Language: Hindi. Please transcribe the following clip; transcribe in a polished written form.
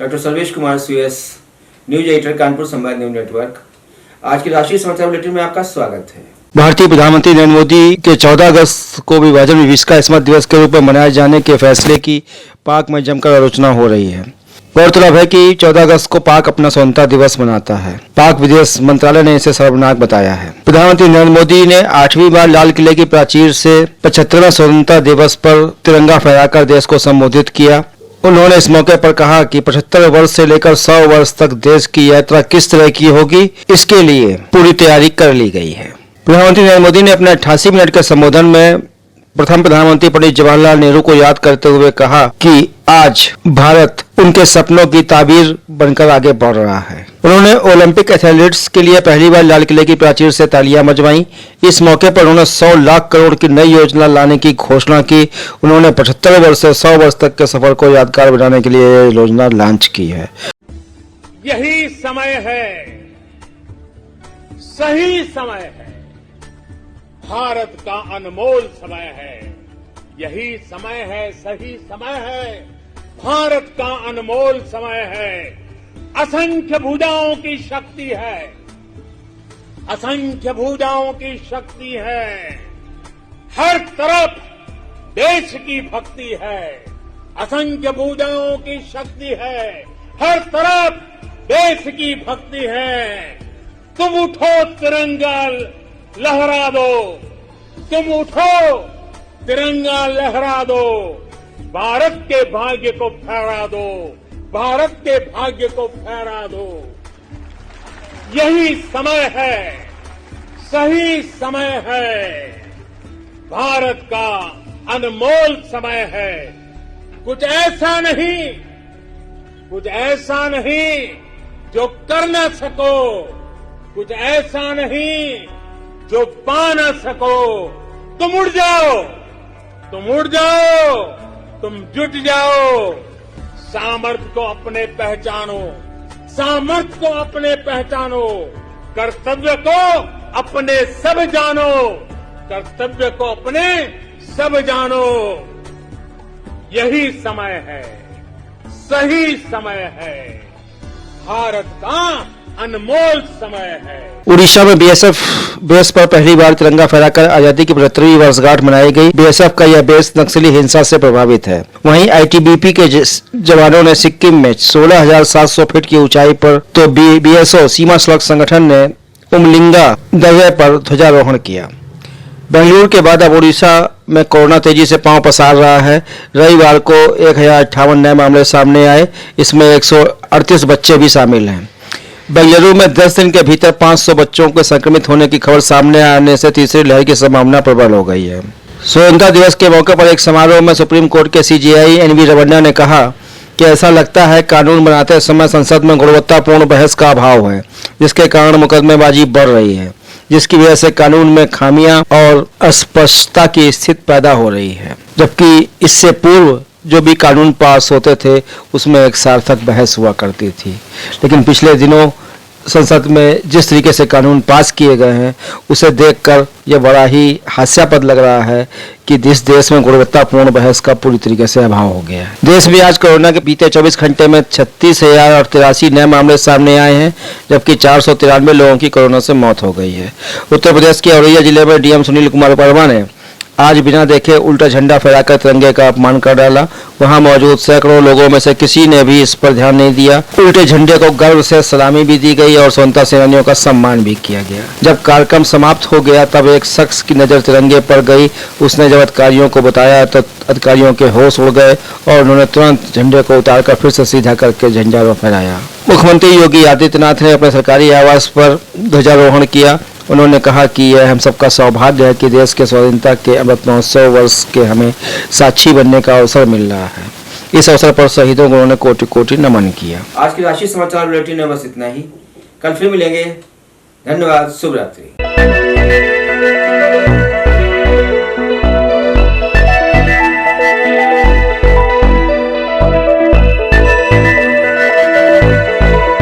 Doctor Sarvesh Kumar CS, news editor, Kanpur संवाद न्यूज नेटवर्क। आज के राष्ट्रीय समाचार बुलेटिन में आपका स्वागत है। भारतीय प्रधानमंत्री नरेंद्र मोदी के 14 अगस्त को विभाजन विभीषिका स्मृति दिवस के रूप में मनाए जाने के फैसले की पाक में जमकर आलोचना हो रही है। गौरतलब है कि 14 अगस्त को पाक अपना स्वतंत्रता दिवस मनाता है। पाक विदेश मंत्रालय ने इसे सर्वनाक बताया है। प्रधानमंत्री नरेंद्र मोदी ने 8वीं बार लाल किले की प्राचीर से 75वें स्वतंत्रता दिवस पर तिरंगा फहराकर देश को संबोधित किया। उन्होंने इस मौके पर कहा कि 75 वर्ष से लेकर 100 वर्ष तक देश की यात्रा किस तरह की होगी, इसके लिए पूरी तैयारी कर ली गई है। प्रधानमंत्री नरेंद्र मोदी ने अपने 88 मिनट के संबोधन में प्रथम प्रधानमंत्री पंडित जवाहरलाल नेहरू को याद करते हुए कहा कि आज भारत उनके सपनों की ताबीर बनकर आगे बढ़ रहा है। उन्होंने ओलंपिक एथलीट्स के लिए पहली बार लाल किले की प्राचीर से तालियां बजवाई। इस मौके पर उन्होंने 100 लाख करोड़ की नई योजना लाने की घोषणा की। उन्होंने 75 वर्ष से 100 वर्ष तक के सफर को यादगार बनाने के लिए यह योजना लॉन्च की है। यही समय है, सही समय है, भारत का अनमोल समय है। यही समय है, सही समय है, भारत का अनमोल समय है। असंख्य भुजाओं की शक्ति है, असंख्य भुजाओं की शक्ति है। हर तरफ देश की भक्ति है, असंख्य भुजाओं की शक्ति है। हर तरफ देश की भक्ति है। तुम उठो तिरंगा लहरा दो, तुम उठो तिरंगा लहरा दो, भारत के भाग्य को फहरा दो, भारत के भाग्य को फहरा दो। यही समय है, सही समय है, भारत का अनमोल समय है। कुछ ऐसा नहीं, कुछ ऐसा नहीं जो कर न सको, कुछ ऐसा नहीं जो पा न सको। तुम उड़ जाओ, तुम उड़ जाओ, तुम जुट जाओ। सामर्थ्य को अपने पहचानो, सामर्थ्य को अपने पहचानो। कर्तव्य को अपने सब जानो, कर्तव्य को अपने सब जानो। यही समय है, सही समय है, भारत का अनमोल समय है। उड़ीसा में BSF बेस पर पहली बार तिरंगा फहराकर आजादी की 75वीं वर्षगांठ मनाई गई। BSF का यह बेस नक्सली हिंसा से प्रभावित है। वहीं ITBP के जवानों ने सिक्किम में 16,700 फीट की ऊंचाई पर, तो BSO सीमा सड़क संगठन ने उमलिंगा दर्रे पर ध्वजारोहण किया। बेंगलुरु के बाद अब उड़ीसा में कोरोना तेजी से पांव पसार रहा है। रविवार को 1058 नए मामले सामने आए। इसमें 138 बच्चे भी शामिल हैं। बेंगलुरु में 10 दिन के भीतर 500 बच्चों के संक्रमित होने की खबर सामने आने से तीसरी लहर की संभावना प्रबल हो गई है। स्वतंत्रता दिवस के मौके पर एक समारोह में सुप्रीम कोर्ट के CJI NV रमन्ना ने कहा कि ऐसा लगता है कानून बनाते समय संसद में गुणवत्तापूर्ण बहस का अभाव है, जिसके कारण मुकदमेबाजी बढ़ रही है, जिसकी वजह से कानून में खामियां और अस्पष्टता की स्थिति पैदा हो रही है। जबकि इससे पूर्व जो भी कानून पास होते थे उसमें एक सार्थक बहस हुआ करती थी। लेकिन पिछले दिनों संसद में जिस तरीके से कानून पास किए गए हैं उसे देखकर यह बड़ा ही हास्यास्पद लग रहा है कि इस देश में गुणवत्तापूर्ण बहस का पूरी तरीके से अभाव हो गया है। देश में आज कोरोना के बीते 24 घंटे में 36,083 नए मामले सामने आए हैं, जबकि 493 लोगों की कोरोना से मौत हो गई है। उत्तर प्रदेश के औरैया जिले में DM सुनील कुमार वर्मा ने आज बिना देखे उल्टा झंडा फहराकर तिरंगे का अपमान कर डाला। वहां मौजूद सैकड़ों लोगों में से किसी ने भी इस पर ध्यान नहीं दिया। उल्टे झंडे को गर्व से सलामी भी दी गई और स्वतंत्रता सेनानियों का सम्मान भी किया गया। जब कार्यक्रम समाप्त हो गया तब एक शख्स की नजर तिरंगे पर गई। उसने जब अधिकारियों को बताया तो अधिकारियों के होश उड़ गए और उन्होंने तुरंत झंडे को उतारकर फिर से सीधा करके झंडा फहराया। मुख्यमंत्री योगी आदित्यनाथ ने अपने सरकारी आवास पर ध्वजारोहण किया। उन्होंने कहा कि यह हम सबका सौभाग्य है कि देश के स्वतंत्रता के अमृत महोत्सव वर्ष के हमें साक्षी बनने का अवसर मिल रहा है। इस अवसर पर शहीदों को उन्होंने कोटि कोटि नमन किया। आज की राष्ट्रीय समाचार बुलेटिन में बस इतना ही। कल फिर मिलेंगे। धन्यवाद। शुभ रात्रि।